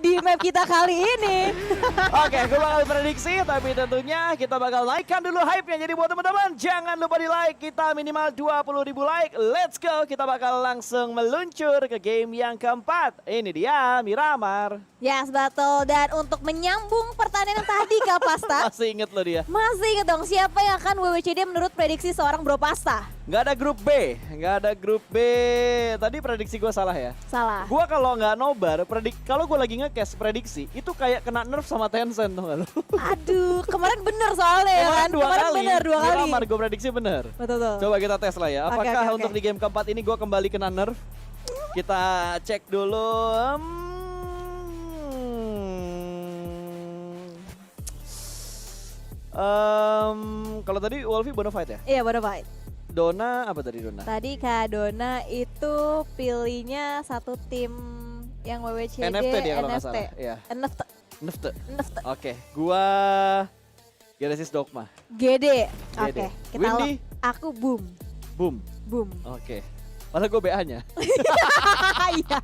di map kita kali ini. Oke, gue bakal prediksi, tapi tentunya kita bakal naikkan dulu hype-nya. Jadi buat teman-teman, jangan lupa di like, kita minimal 20.000 like. Let's go, kita bakal langsung meluncur ke game yang keempat. Ini dia, Miramar. Yes, betul. Dan untuk menyambung pertandingan tadi Kak Pasta. Masih inget lo dia. Masih inget dong siapa yang akan WWCD menurut prediksi seorang Bro Pasta? Nggak ada grup B, nggak ada grup B. Tadi prediksi gue salah ya? Salah. Gue kalau nggak nobar, kalau gue lagi nge-cast prediksi, itu kayak kena nerf sama Tencent tuh nggak lo? Aduh, kemarin bener soalnya ya kan? Dua Kemarin kali. bener 2 kali. Miramar gue prediksi bener. Betul. Coba kita tes lah ya. Oke, Apakah oke, untuk oke. di game keempat ini gue kembali kena nerf? Kita cek dulu. Kalau tadi Wolfie Bonafide ya? Iya, Bonafide. Dona apa tadi Dona? Tadi Kak Dona itu pilihnya satu tim yang WWCD NFT dia kalau nggak salah. Iya. NFT. NFT. NFT. Oke, gua Genesis Dogma. GD. GD. Oke, kita Windy? aku boom. Boom. Boom. Oke. Padahal gue BA-nya. Iya.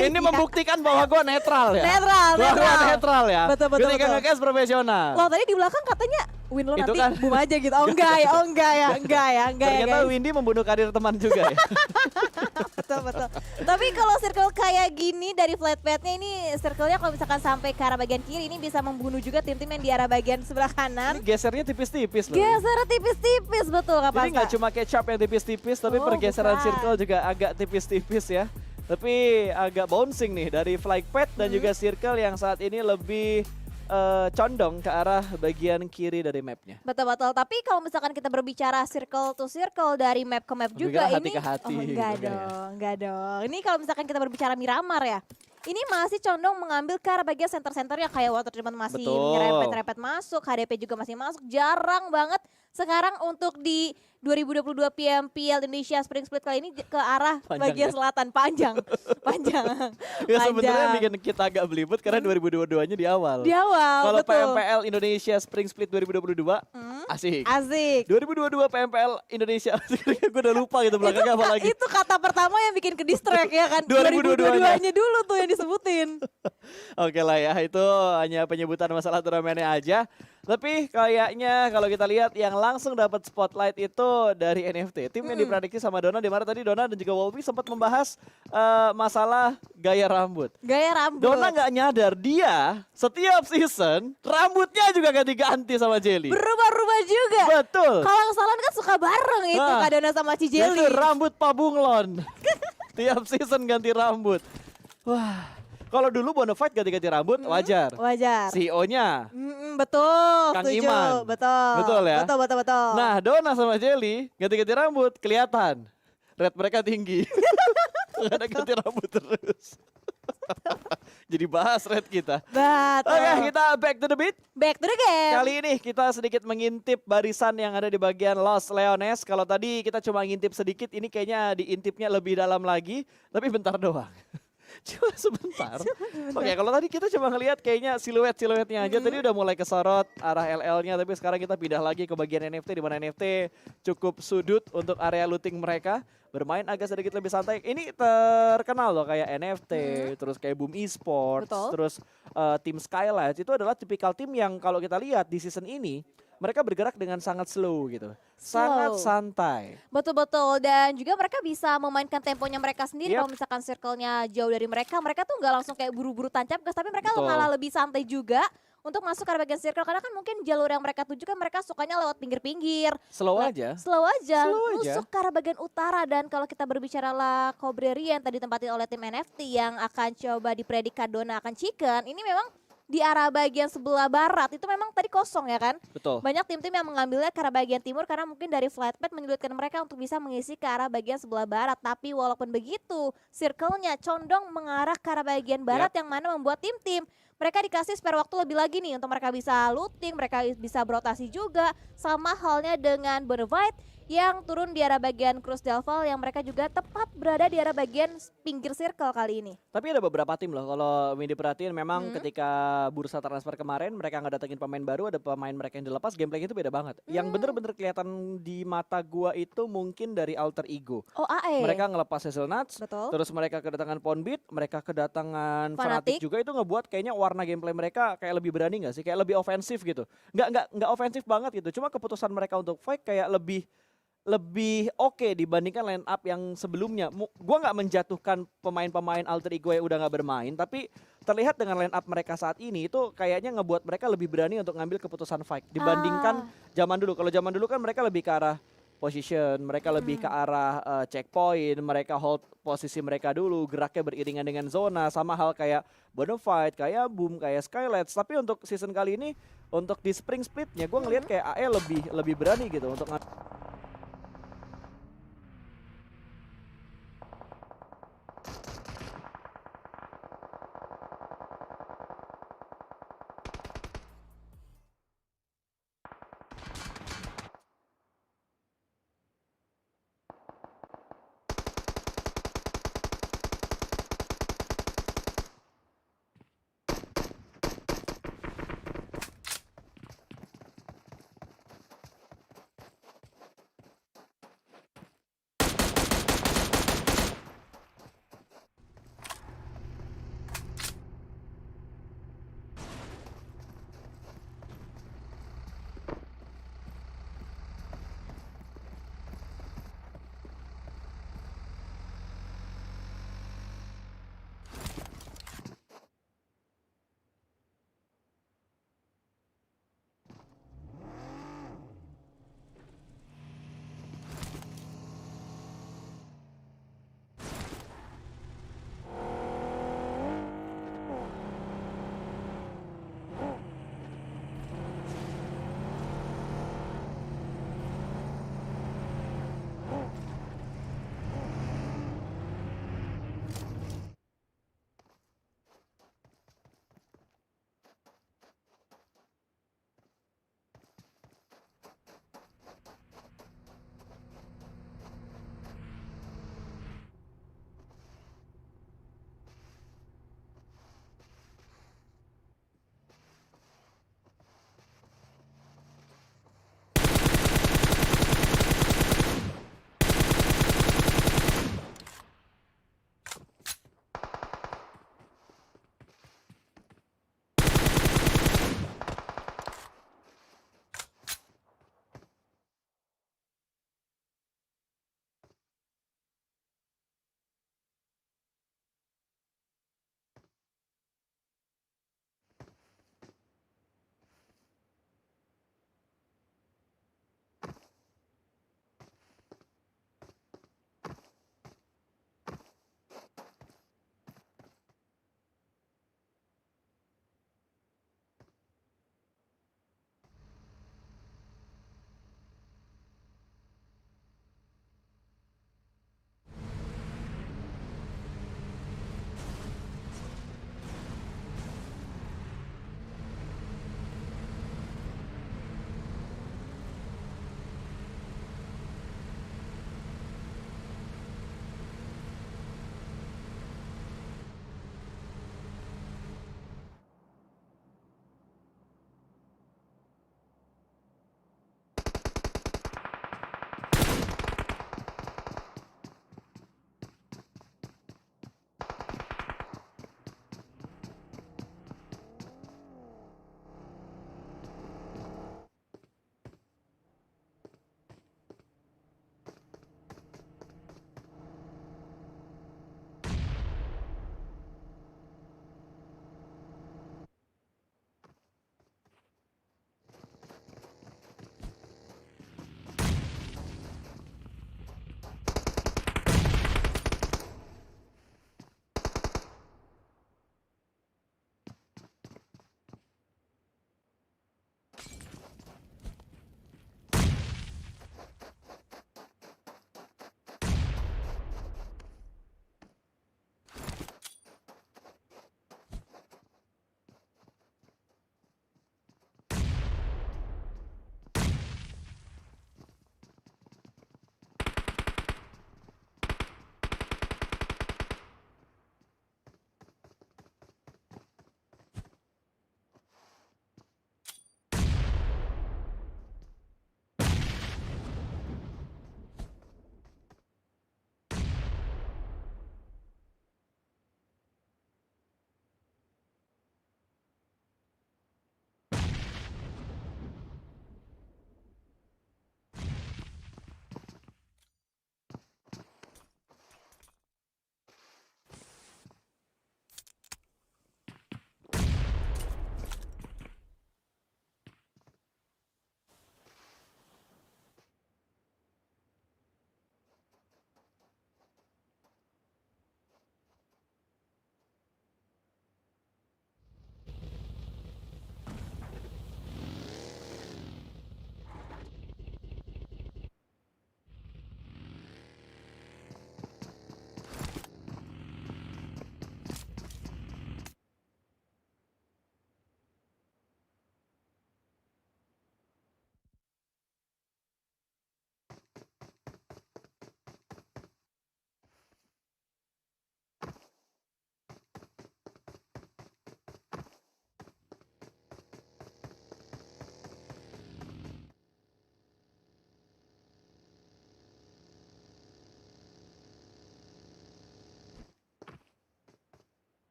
Ini membuktikan bahwa gue netral ya. Netral, Gua netral. netral ya. Betul, betul, Ketika betul. nge-cast profesional. Loh tadi di belakang katanya win lo Itu nanti kan. boom aja gitu. Oh enggak ya, oh enggak ya, enggak ya, enggak ya Ternyata guys. Windy membunuh karir teman juga ya. Betul, betul. Tapi kalau circle kayak gini dari flatpadnya ini circle-nya kalau misalkan sampai ke arah bagian kiri ini bisa membunuh juga tim-tim yang di arah bagian sebelah kanan. Ini gesernya tipis-tipis loh. Geser tipis-tipis betul Kak Jadi Pasta. nggak cuma kecap yang tipis-tipis, tapi Oh, pergeseran bukan. circle juga agak tipis-tipis ya. Tapi agak bouncing nih dari flypad dan juga circle yang saat ini lebih condong ke arah bagian kiri dari mapnya. Betul-betul. Tapi kalau misalkan kita berbicara circle to circle dari map ke map Lebih juga ke hati ini ke hati oh, enggak gitu kan ya. dong, enggak dong. Ini kalau misalkan kita berbicara Miramar ya. Ini masih condong mengambil ke arah bagian center-centernya kayak water treatment masih Betul. nyerempet-nyerempet masuk, HDP juga masih masuk. Jarang banget sekarang untuk di 2022 PMPL Indonesia Spring Split kali ini ke arah Panjang bagian ya? selatan panjang. Panjang. Ya sebenarnya Panjang. bikin kita agak belibet karena 2022-nya di awal. Di awal, Kalau betul. PMPL Indonesia Spring Split 2022 asik. Asik. 2022 PMPL Indonesia gue udah lupa gitu belakangnya apa lagi. Itu kata pertama yang bikin ke distract ya kan. 2022-nya. 2022-nya dulu tuh yang disebutin. Oke lah ya, itu hanya penyebutan masalah turnamennya aja. Tapi kayaknya kalau kita lihat yang langsung dapat spotlight itu dari NFT. Tim yang diprediksi sama Dona, di mana tadi Dona dan juga Wolfie sempat membahas masalah gaya rambut. Gaya rambut. Dona nggak nyadar dia setiap season rambutnya juga ganti-ganti sama Jelly. Berubah-ubah juga. Betul. Kalau yang salah kan suka bareng itu Nah, Kak Dona sama Itu Cijelly. rambut Pak Bunglon. Tiap season ganti rambut. Wah, kalau dulu Bonafide ganti-ganti rambut wajar. Wajar. CEO-nya. Betul, Kang setuju. Iman. Betul. Betul ya? Betul, betul, betul. Nah, Dona sama Jelly ganti-ganti rambut kelihatan. Rate mereka tinggi. Karena ganti rambut terus. Jadi bahas rate kita. Betul. Oke, kita back to the beat. Back to the game. Kali ini kita sedikit mengintip barisan yang ada di bagian Los Leones. Kalau tadi kita cuma ngintip sedikit, ini kayaknya diintipnya lebih dalam lagi. Tapi bentar doang. Cuma sebentar. Oke, kalau tadi kita cuma ngelihat kayaknya siluetnya aja. Tadi udah mulai kesorot arah LL-nya. Tapi sekarang kita pindah lagi ke bagian NFT. Di mana NFT cukup sudut untuk area looting mereka. Bermain agak sedikit lebih santai. Ini terkenal loh kayak NFT, terus kayak Boom Esports, Betul. terus tim Skylight. Itu adalah tipikal tim yang kalau kita lihat di season ini, mereka bergerak dengan sangat slow gitu. Sangat santai. Betul-betul. Dan juga mereka bisa memainkan temponya mereka sendiri. Yep. Kalau misalkan circle-nya jauh dari mereka tuh nggak langsung kayak buru-buru tancap gas. Tapi mereka Betul. malah lebih santai juga untuk masuk ke arah bagian circle. Karena kan mungkin jalur yang mereka tuju kan mereka sukanya lewat pinggir-pinggir. Slow aja. Slow aja, Slow aja. nusuk ke arah bagian utara. Dan kalau kita berbicara La Cobreri yang tadi ditempatin oleh tim NFT yang akan coba dipredik Dona akan chicken, ini memang di arah bagian sebelah barat itu memang tadi kosong ya kan. Betul. Banyak tim-tim yang mengambilnya ke arah bagian timur karena mungkin dari flatpad menyulitkan mereka untuk bisa mengisi ke arah bagian sebelah barat. Tapi walaupun begitu, circle-nya condong mengarah ke arah bagian barat yang mana membuat tim-tim mereka dikasih spare waktu lebih lagi nih untuk mereka bisa looting, mereka bisa berotasi juga. Sama halnya dengan Bonafide yang turun di arah bagian Cruz del Val yang mereka juga tepat berada di arah bagian pinggir circle kali ini. Tapi ada beberapa tim loh, kalau Windy perhatiin memang Hmm. ketika bursa transfer kemarin mereka nggak datengin pemain baru, ada pemain mereka yang dilepas, gameplay itu beda banget. Yang bener-bener kelihatan di mata gua itu mungkin dari alter ego. Oh AE. Mereka ngelepas Hazelnuts, Betul. terus mereka kedatangan Poundbeat, mereka kedatangan Fnatic. Fnatic juga, itu ngebuat kayaknya warna gameplay mereka kayak lebih berani nggak sih? Kayak lebih ofensif gitu. Nggak ofensif banget gitu. Cuma keputusan mereka untuk fight kayak lebih oke dibandingkan line up yang sebelumnya. Gua nggak menjatuhkan pemain-pemain alter ego yang udah nggak bermain, tapi terlihat dengan line up mereka saat ini itu kayaknya ngebuat mereka lebih berani untuk ngambil keputusan fight dibandingkan zaman dulu. Kalau zaman dulu kan mereka lebih ke arah position, mereka lebih ke arah checkpoint, mereka hold posisi mereka dulu, geraknya beriringan dengan zona, sama hal kayak Bonafide, kayak Boom, kayak Skylights. Tapi untuk season kali ini, untuk di spring splitnya, gue ngelihat kayak AE lebih berani gitu untuk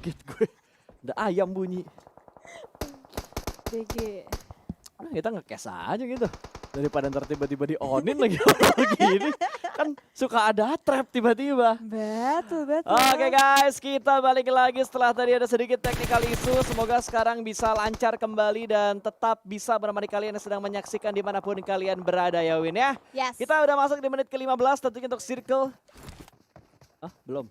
Kaget gue. Ada ayam bunyi. GG. Nah, kita nge-cash aja gitu. Daripada ntar tiba-tiba di-onin lagi gini. Kan suka ada trap tiba-tiba. Betul, betul. Oke guys, kita balik lagi setelah tadi ada sedikit technical issue. Semoga sekarang bisa lancar kembali dan tetap bisa menemani kalian yang sedang menyaksikan dimanapun kalian berada ya Win ya. Yes. Kita udah masuk di menit ke-15 tentunya untuk circle. Ah, belum.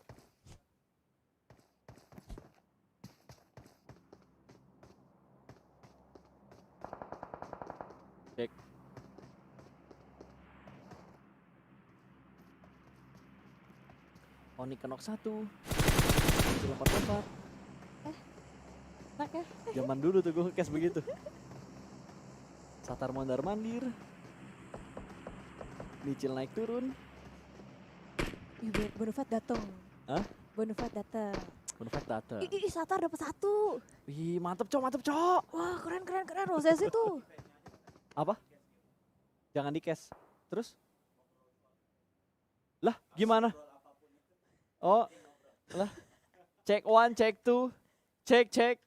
Cek. Oni kenok 1. Lompat-lompat. Enak ya? Zaman dulu tuh gue nge-cash begitu. Satar mondar mandir. Micil naik turun. Ih, Bonufat dateng. Hah? Bonufat dateng. Bonfat data. Ih, Satar dapat 1. Wih, mantep cok, mantep cok. Wah, keren. Roses itu. Apa? Jangan di-cash. Terus? Lah, gimana? Oh, lah. Check 1, check 2. Cek.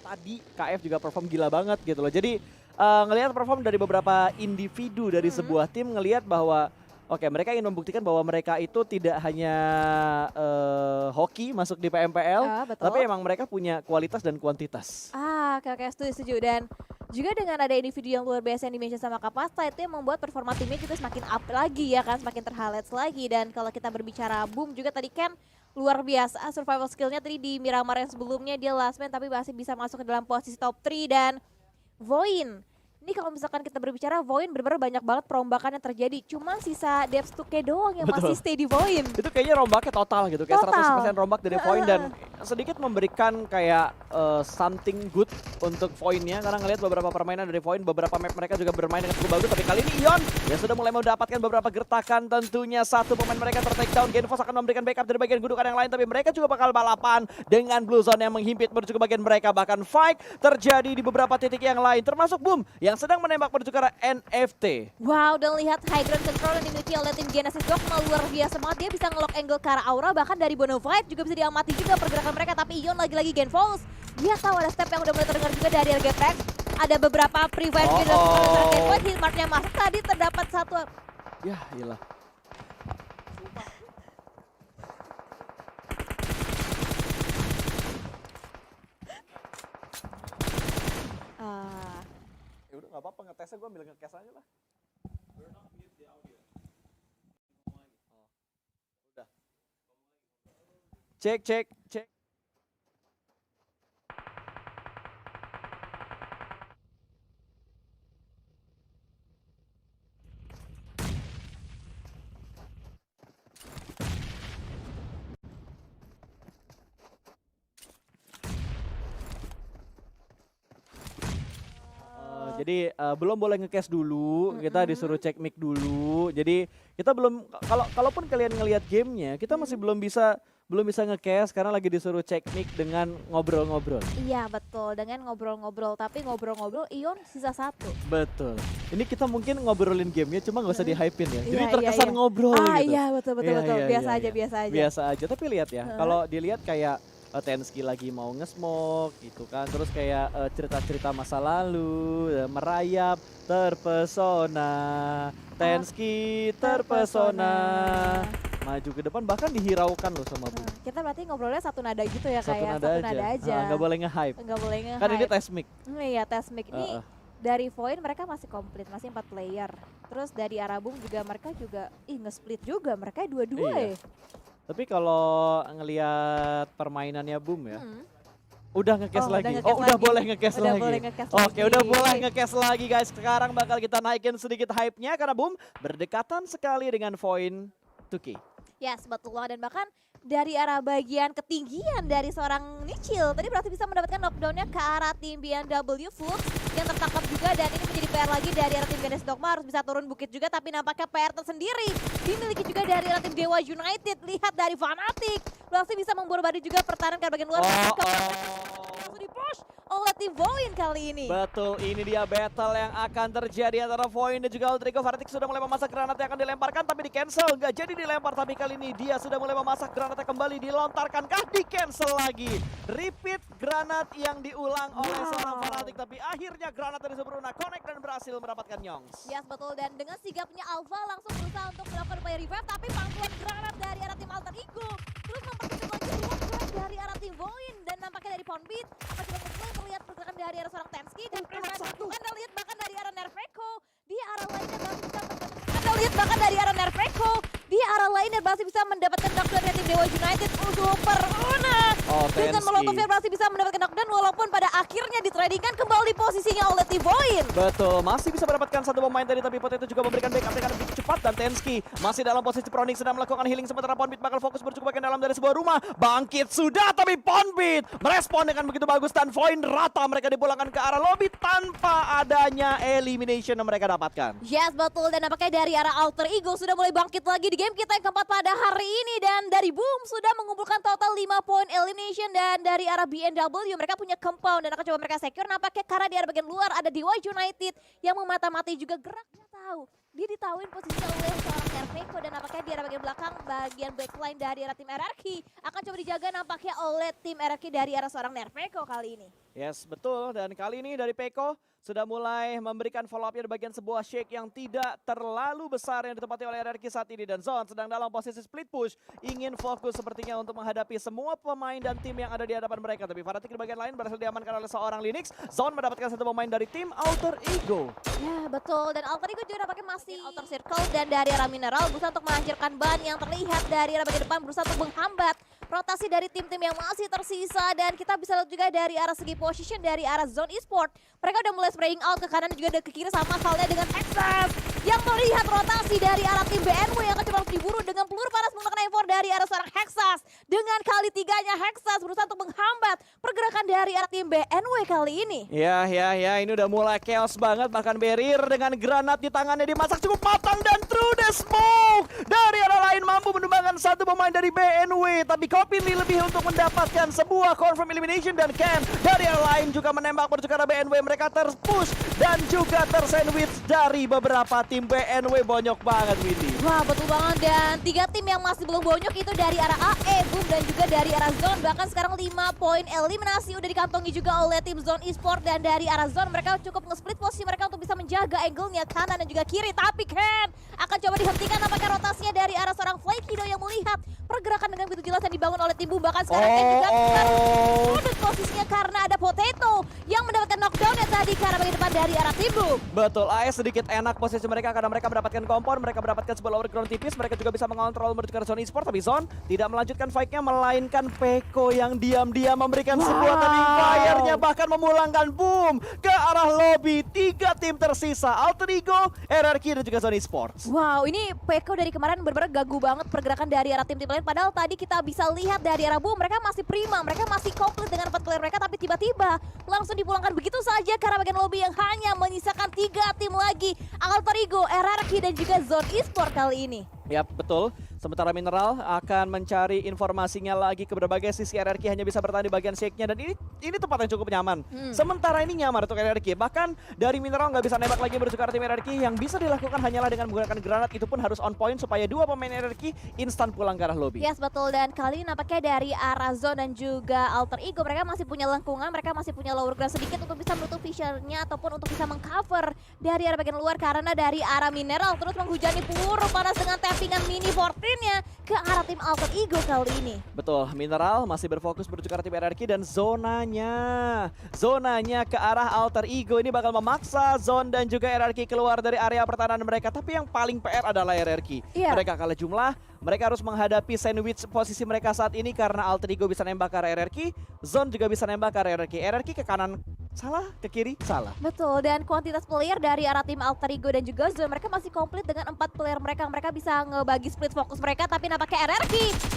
Tadi KF juga perform gila banget gitu loh. Jadi ngelihat perform dari beberapa individu dari sebuah tim, ngelihat bahwa oke, mereka ingin membuktikan bahwa mereka itu tidak hanya hoki masuk di PMPL, Betul. tapi emang mereka punya kualitas dan kuantitas. Oke, setuju. Dan juga dengan ada individu yang luar biasa yang dimention sama Kapasta, itu yang membuat performa timnya juga semakin up lagi ya kan, semakin terhighlights lagi. Dan kalau kita berbicara Boom juga tadi kan luar biasa survival skillnya tadi di Miramar yang sebelumnya dia last man tapi masih bisa masuk ke dalam posisi top 3. Dan Voin, ini kalau misalkan kita berbicara Voin benar-benar banyak banget perombakan yang terjadi. Cuma sisa Depth 2K doang yang Betul. masih stay di Voin. Itu kayaknya rombaknya total gitu, kayak Total. 100% rombak dari Voin dan sedikit memberikan kayak something good untuk Voinnya karena ngelihat beberapa permainan dari Voin, beberapa map mereka juga bermain dengan cukup bagus, tapi kali ini Ion yang sudah mulai mendapatkan beberapa gertakan, tentunya satu pemain mereka ter-takedown. Genfos akan memberikan backup dari bagian gundukan yang lain, tapi mereka juga bakal balapan dengan Blue Zone yang menghimpit menuju ke bagian mereka. Bahkan fight terjadi di beberapa titik yang lain, termasuk Boom yang sedang menembak menuju ke arah NFT. Wow, dan lihat high ground control yang dimiliki oleh tim Genesis Dogma luar biasa banget. Dia bisa nge-lock angle ke arah Aura, bahkan dari Bonafide juga bisa diamati juga pergerakan mereka. Tapi Ion lagi-lagi Genfos, dia tahu ada step yang udah mulai terdengar juga dari RGPX. Ada beberapa prevent juga dari Genfos, hitmarknya masuk tadi terdapat satu. Ya, iyalah. Ya udah nggak apa-apa, ngetesnya gue ambil nge-cash aja lah. Udah. Cek. Jadi belum boleh nge-cash dulu, kita disuruh cek mic dulu. Jadi kita belum, kalaupun kalian ngelihat gamenya, kita masih belum bisa nge-cash karena lagi disuruh cek mic dengan ngobrol-ngobrol. Iya betul, dengan ngobrol-ngobrol. Tapi ngobrol-ngobrol Ion sisa 1. Betul. Ini kita mungkin ngobrolin gamenya, cuma nggak usah di-hype-in ya. Jadi Iya, terkesan iya. ngobrol gitu. Iya betul. Iya, Biasa iya, aja, iya. biasa aja. Biasa aja, tapi lihat ya, kalau dilihat kayak Tenski lagi mau nge-smoke gitu kan, terus kayak cerita-cerita masa lalu, merayap, terpesona, Tenski terpesona, maju ke depan bahkan dihiraukan loh sama Bu. Kita berarti ngobrolnya satu nada gitu ya, Satu kayak nada aja, aja. nggak boleh nge-hype. Nggak boleh nge-hype. Kan ini test mic. Iya, tes mic. Ini dari Void mereka masih komplit, masih 4 player. Terus dari arah Boom juga mereka juga nge-split juga, mereka dua-dua Iya. ya. Tapi kalau ngelihat permainannya Boom ya, udah ngecast Oh, lagi. udah ngecast Udah lagi. boleh ngecast Udah lagi. boleh ngecast Oke, lagi. udah boleh ngecast lagi guys. Sekarang bakal kita naikin sedikit hype-nya karena Boom berdekatan sekali dengan Void 2K. Yes, betul banget. Dan bahkan dari arah bagian ketinggian dari seorang Nichil tadi berarti bisa mendapatkan knockdown-nya ke arah tim BMW Flux yang tertangkap juga, dan ini menjadi PR lagi dari arah tim Ganes Dogma, harus bisa turun bukit juga, tapi nampaknya PR tersendiri dimiliki juga dari arah tim Dewa United. Lihat dari Fnatic masih bisa memburu body juga pertahanan ke bagian luar. Langsung di-push oleh tim Void kali ini. Betul, ini dia battle yang akan terjadi antara Void dan juga Ultrigo. Fnatic sudah mulai memasak granat yang akan dilemparkan tapi di cancel, nggak jadi dilempar, tapi kali ini dia sudah mulai memasak granatnya kembali, dilontarkankah, di cancel lagi. Repeat granat yang diulang oleh seorang Fnatic, tapi akhirnya granat dari Subruna connect dan berhasil mendapatkan Nyongs. Yes, betul, dan dengan sigapnya Alpha langsung berusaha untuk melakukan upaya revive, tapi pangkuan granat dari arah tim Alter Ego terus mempersempit lagi ruang gerak dari arah tim Void, dan nampaknya dari Poundbeat masih berhasil terlihat pergerakan dari arah seorang Tensky, dan Anda lihat bahkan dari arah Nerfeco di arah lainnya masih bisa Anda lihat bahkan dari arah Nerfeco di arah lainnya masih bisa mendapatkan knockdown dari tim Dewa United. Super Una dengan Molotovnya masih bisa mendapatkan knockdown, walaupun pada akhirnya ditradingkan kembali posisinya oleh tim Void. Betul, masih bisa mendapatkan satu pemain tadi, tapi Potato juga memberikan backup dengan begitu cepat, dan Tensky masih dalam posisi Proning sedang melakukan healing, sementara Poundbeat bakal fokus bercukup bagian dalam dari sebuah rumah. Bangkit sudah, tapi Poundbeat merespon dengan begitu bagus dan Void rata mereka dipulangkan ke arah lobby tanpa adanya elimination yang mereka dapatkan. Yes, betul, dan nampaknya dari arah Alter Ego sudah mulai bangkit lagi di game kita yang keempat pada hari ini, dan dari Boom sudah mengumpulkan total 5 poin elimination, dan dari arah BMW mereka punya compound dan akan coba mereka secure, nampaknya karena di arah bagian luar ada Dewa United yang memata-mati juga geraknya tahu. Dia ditahuin posisinya oleh seorang Nerfeco, dan nampaknya di arah bagian belakang bagian backline dari arah tim RRQ akan coba dijaga nampaknya oleh tim RRQ dari arah seorang Nerfeco kali ini. Yes, betul, dan kali ini dari Peko sudah mulai memberikan follow up-nya di bagian sebuah shake yang tidak terlalu besar yang ditempati oleh RRQ saat ini, dan Zone sedang dalam posisi split push, ingin fokus sepertinya untuk menghadapi semua pemain dan tim yang ada di hadapan mereka, tapi Fnatic di bagian lain berhasil diamankan oleh seorang Linux. Zone mendapatkan satu pemain dari tim Alter Ego. Ya betul, dan Alter Ego juga nampaknya masih outer circle, dan dari arah mineral berusaha untuk menghancurkan ban yang terlihat dari arah bagian depan, berusaha untuk menghambat rotasi dari tim-tim yang masih tersisa, dan kita bisa lihat juga dari arah segi position dari arah Zone Esport. Mereka udah mulai spraying out ke kanan dan juga ke kiri, sama halnya dengan Texas yang melihat rotasi dari arah tim BNW yang akan coba diburu dengan peluru panas menggunakan M4 dari arah seorang Hexas. Dengan kali tiganya Hexas berusaha untuk menghambat pergerakan dari arah tim BNW kali ini. Ya, ini udah mulai chaos banget, bahkan barrier dengan granat di tangannya dimasak cukup matang, dan through the smoke dari arah lain mampu menumbangkan satu pemain dari BNW, tapi Kopili lebih untuk mendapatkan sebuah confirm elimination, dan Ken dari arah lain juga menembak menuju ke arah BNW. Mereka terpush dan juga tersandwich dari beberapa tim BNW. Bonyok banget, Windy. Wah betul banget, dan 3 tim yang masih belum bonyok itu dari arah AE, Boom, dan juga dari arah Zone. Bahkan sekarang 5 poin eliminasi udah dikantongi juga oleh tim Zone Esport, dan dari arah Zone mereka cukup nge-split posisi mereka untuk bisa menjaga angle-nya kanan dan juga kiri, tapi Ken akan coba dihentikan nampaknya rotasinya dari arah seorang Flakido yang melihat pergerakan dengan begitu jelas yang dibangun oleh tim Boom. Bahkan sekarang Ken juga terudut posisinya karena ada Potato yang mendapatkan knockdown yang tadi ke arah bagian depan dari arah tim Boom. Betul, AS sedikit enak posisi mereka karena mereka mendapatkan kompor, mereka mendapatkan sebuah lower ground tipis, mereka juga bisa mengontrol menuju ke arah Zone Esport, tapi Zone tidak melanjutkan fight-nya, melainkan Peko yang diam-diam memberikan sebuah turning fire-nya, bahkan memulangkan Boom ke arah lobby. 3 tim tersisa, Alter Ego, RRQ, dan juga Zone Esport. Wow, ini Peko dari kemarin benar-benar gagu banget pergerakan dari arah tim-tim lain. Padahal tadi kita bisa lihat dari arah Boom, mereka masih prima, mereka masih komplit dengan 4 player mereka, tapi tiba-tiba langsung dipulangkan begitu saja ke arah bagian lobby yang hanya menyisakan 3 tim lagi, Alter Ego, RRQ, dan juga Zone Esport kali ini. Yap, betul. Sementara Mineral akan mencari informasinya lagi ke berbagai sisi. RRQ hanya bisa bertahan di bagian shake-nya, dan ini tempat yang cukup nyaman. Sementara ini nyaman untuk RRQ. Bahkan dari Mineral nggak bisa nembak lagi menuju ke arah tim RRQ. Yang bisa dilakukan hanyalah dengan menggunakan granat, itu pun harus on point supaya 2 pemain RRQ instan pulang ke arah lobby. Yes, betul, dan kali ini nampaknya dari arah Zone dan juga Alter Ego mereka masih punya lengkungan, mereka masih punya lower ground sedikit untuk bisa menutup visionnya ataupun untuk bisa mengcover dari arah bagian luar, karena dari arah Mineral terus menghujani peluru panas dengan tappingan mini 14 poinnya ke arah tim Alter Ego kali ini. Betul, Mineral masih berfokus menuju ke arah tim RRQ dan zonanya ke arah Alter Ego ini bakal memaksa Zone dan juga RRQ keluar dari area pertahanan mereka. Tapi yang paling PR adalah RRQ. Iya. Mereka kalah jumlah, mereka harus menghadapi sandwich posisi mereka saat ini karena Alter Ego bisa nembak ke arah RRQ, Zone juga bisa nembak ke arah RRQ. RRQ ke kanan salah, ke kiri salah. Betul, dan kuantitas player dari arah tim Alter Ego dan juga Zone mereka masih komplit dengan 4 player mereka. Mereka bisa ngebagi split fokus mereka, tapi nampaknya RRQ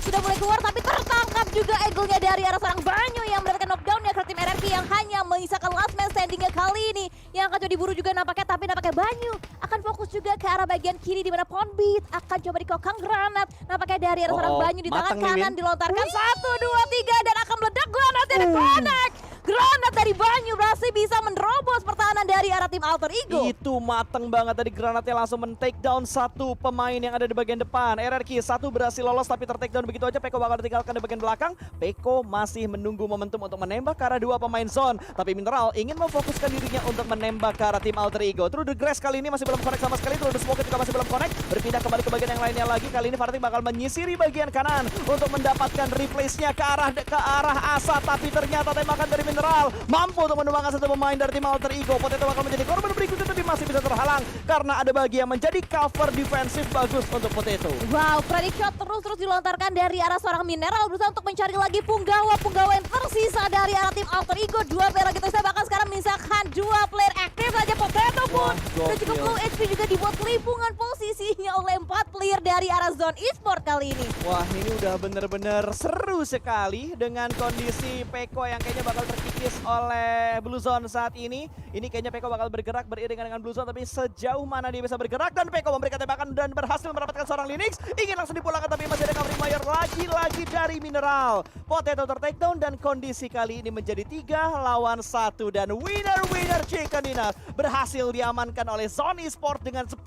sudah mulai keluar, tapi tertangkap juga eagle-nya dari arah seorang Banyu yang mendapatkan knockdown-nya ke tim RRQ yang hanya menyisakan last man standing-nya kali ini. Yang akan coba diburu juga nampaknya, tapi nampaknya Banyu akan fokus juga ke arah bagian kiri di mana Ponbeat akan coba dikokang granat. Nampaknya dari arah seorang Banyu di tangan matang nih, kanan Min. dilontarkan 1, 2, 3 dan akan meledak granat dari Connect. Granat dari Banyu berhasil bisa menerobos pertahanan dari arah tim Alter Ego. Itu mateng banget tadi granatnya langsung men-take down satu pemain yang ada di bagian depan. RRQ satu berhasil lolos tapi ter-take down begitu aja. Peko bakal ditinggalkan di bagian belakang. Peko masih menunggu momentum untuk menembak ke arah dua pemain Zone. Tapi Mineral ingin memfokuskan dirinya untuk menembak ke arah tim Alter Ego. Through the Grass kali ini masih belum connect sama sekali. Through the Smoke juga masih belum connect. Berpindah kembali ke bagian yang lainnya lagi. Kali ini Farting bakal menyisiri bagian kanan untuk mendapatkan replace-nya ke arah Asa. Tapi ternyata tembakan dari Mineral mampu untuk menumbangkan satu pemain dari tim Alter Ego. Potato bakal menjadi korban berikutnya tapi masih bisa terhalang karena ada bagian menjadi cover defensif bagus untuk Potato. Wow, predict shot terus dilontarkan dari arah seorang Mineral berusaha untuk mencari lagi punggawa yang tersisa dari arah tim Alter Ego. Dua player kita bisa bahkan sekarang misalkan dua player aktif saja. Potato pun sudah cukup low HP juga dibuat kelimpungan posisinya oleh 4 player dari arah Zone Esport kali ini. Wah, ini udah bener-bener seru sekali dengan kondisi Peko yang kayaknya bakal terkikis oleh Blue Zone saat ini. Ini kayaknya Peko bakal bergerak beriringan dengan Blue Zone, tapi sejauh mana dia bisa bergerak dan Peko memberikan tembakan dan berhasil mendapatkan seorang Linux. Ingin langsung dipulangkan tapi masih ada cover fire lagi-lagi dari Mineral. Potato ter-take down dan kondisi kali ini menjadi 3 lawan 1 dan winner Chicken Dinner berhasil diamankan oleh Zone Esport dengan 10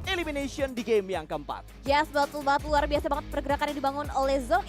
elimination di game yang keempat. Yes, betul banget, luar biasa banget pergerakan yang dibangun oleh Zone